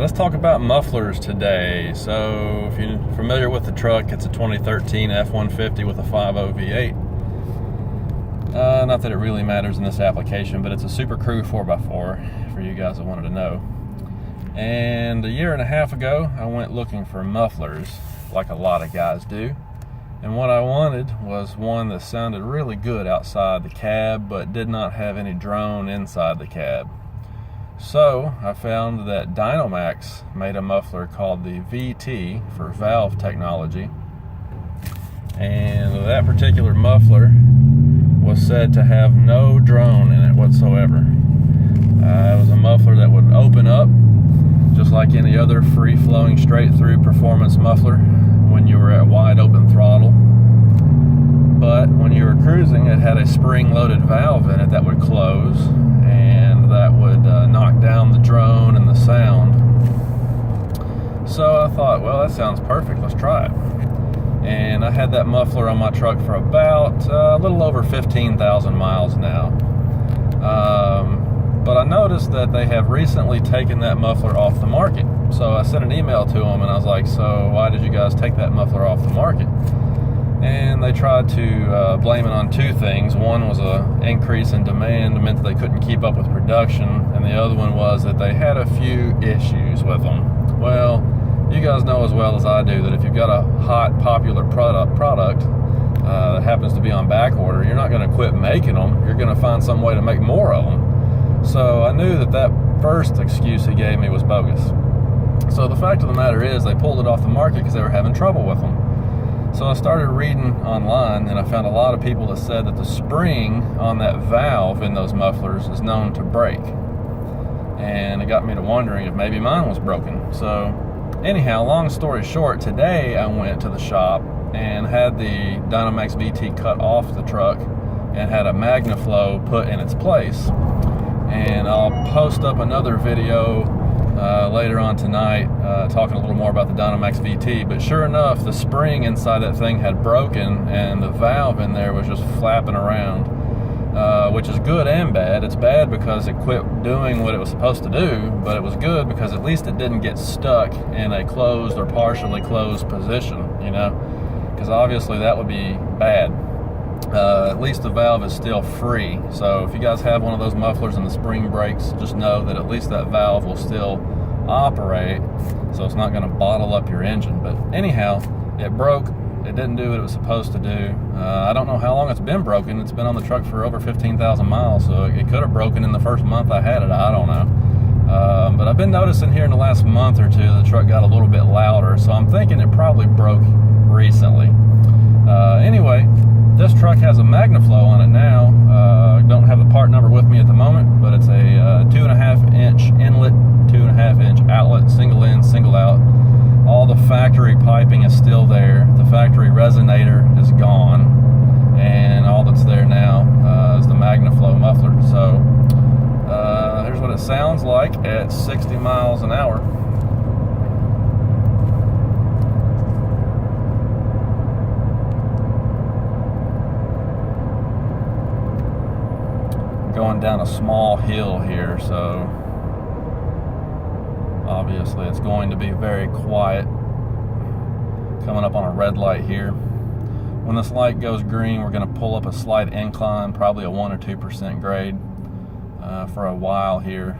let's talk about mufflers today. So if you're familiar with the truck, it's a 2013 F150 with a 5.0 V8. Not that it really matters in this application, but it's a Super Crew 4x4 for you guys that wanted to know. And a year and a half ago, I went looking for mufflers, like a lot of guys do. And what I wanted was one that sounded really good outside the cab, but did not have any drone inside the cab. So I found that Dynomax made a muffler called the VT for valve technology. And that particular muffler was said to have no drone in it whatsoever. It was a muffler that would open up just like any other free-flowing straight-through performance muffler when you were at wide open throttle. But when you were cruising, it had a spring-loaded valve in it that would close, and that would knock down the drone and the sound. So I thought, well, that sounds perfect, let's try it. And I had that muffler on my truck for about a little over 15,000 miles now. But I noticed that they have recently taken that muffler off the market. So I sent an email to them and I was like, so why did you guys take that muffler off the market? And they tried to blame it on two things. One was an increase in demand, meant that they couldn't keep up with production, and the other one was that they had a few issues with them. Well, you guys know as well as I do that if you've got a hot, popular product that happens to be on back order, you're not going to quit making them. You're going to find some way to make more of them. So I knew that that first excuse he gave me was bogus. So the fact of the matter is they pulled it off the market because they were having trouble with them. So I started reading online, and I found a lot of people that said that the spring on that valve in those mufflers is known to break. And it got me to wondering if maybe mine was broken. So anyhow, long story short, today I went to the shop and had the Dynomax VT cut off the truck and had a Magnaflow put in its place. And I'll post up another video later on tonight talking a little more about the Dynomax VT. But sure enough, the spring inside that thing had broken and the valve in there was just flapping around, which is good and bad. It's bad because it quit doing what it was supposed to do, but it was good because at least it didn't get stuck in a closed or partially closed position, you know, because obviously that would be bad. At least the valve is still free. So if you guys have one of those mufflers and the spring breaks, just know that at least that valve will still operate, so it's not going to bottle up your engine. But anyhow, it broke. It didn't do what it was supposed to do. I don't know how long it's been broken. It's been on the truck for over 15,000 miles, so it could have broken in the first month I had it. I don't know. But I've been noticing here in the last month or two the truck got a little bit louder, so I'm thinking it probably broke recently. Anyway, this truck has a Magnaflow on it now. I don't have the part number with me at the moment, but it's a 2.5 inch inlet, 2.5 inch outlet, single in, single out. All the factory piping is still there. The factory resonator is gone, and all that's there now is the Magnaflow muffler. So here's what it sounds like at 60 miles an hour. Going down a small hill here, so obviously it's going to be very quiet. Coming up on a red light here. When this light goes green, we're going to pull up a slight incline, probably a 1 or 2% grade for a while here,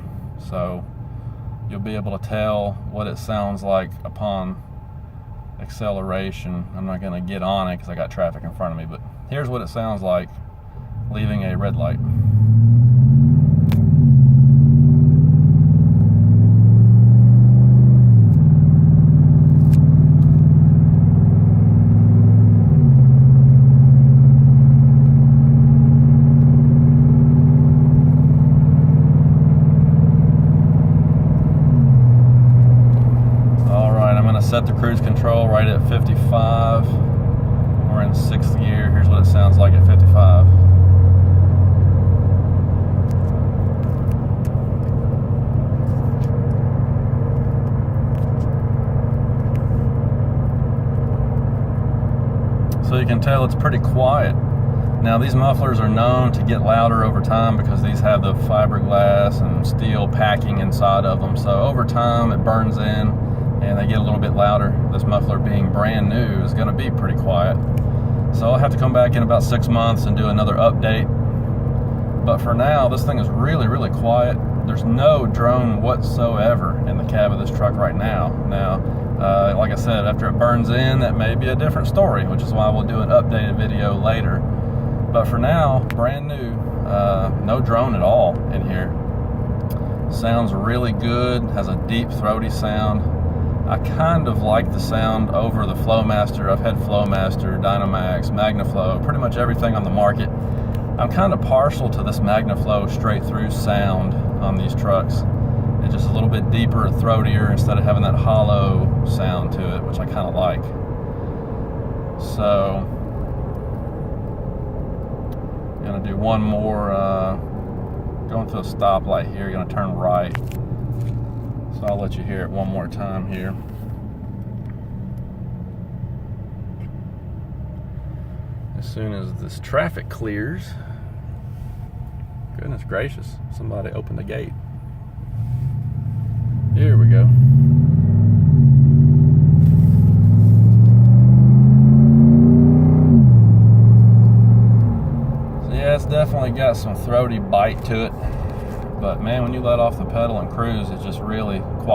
so you'll be able to tell what it sounds like upon acceleration. I'm not going to get on it because I got traffic in front of me, but here's what it sounds like leaving a red light. Set the cruise control right at 55. We're in 6th gear. Here's what it sounds like at 55. So you can tell it's pretty quiet. Now these mufflers are known to get louder over time because these have the fiberglass and steel packing inside of them. So over time it burns in and they get a little bit louder. This muffler being brand new is going to be pretty quiet. So I'll have to come back in about 6 months and do another update. But for now, this thing is really, really quiet. There's no drone whatsoever in the cab of this truck right now. Now, like I said, after it burns in, that may be a different story, which is why we'll do an updated video later. But for now, brand new, no drone at all in here. Sounds really good, has a deep throaty sound. I kind of like the sound over the Flowmaster. I've had Flowmaster, Dynomax, Magnaflow, pretty much everything on the market. I'm kind of partial to this Magnaflow straight through sound on these trucks. It's just a little bit deeper and throatier instead of having that hollow sound to it, which I kind of like. So, I'm gonna do one more, going through a stoplight here, you're gonna turn right. So I'll let you hear it one more time here. As soon as this traffic clears, goodness gracious, somebody opened the gate. Here we go. So yeah, it's definitely got some throaty bite to it. But man, when you let off the pedal and cruise, it's just really quiet.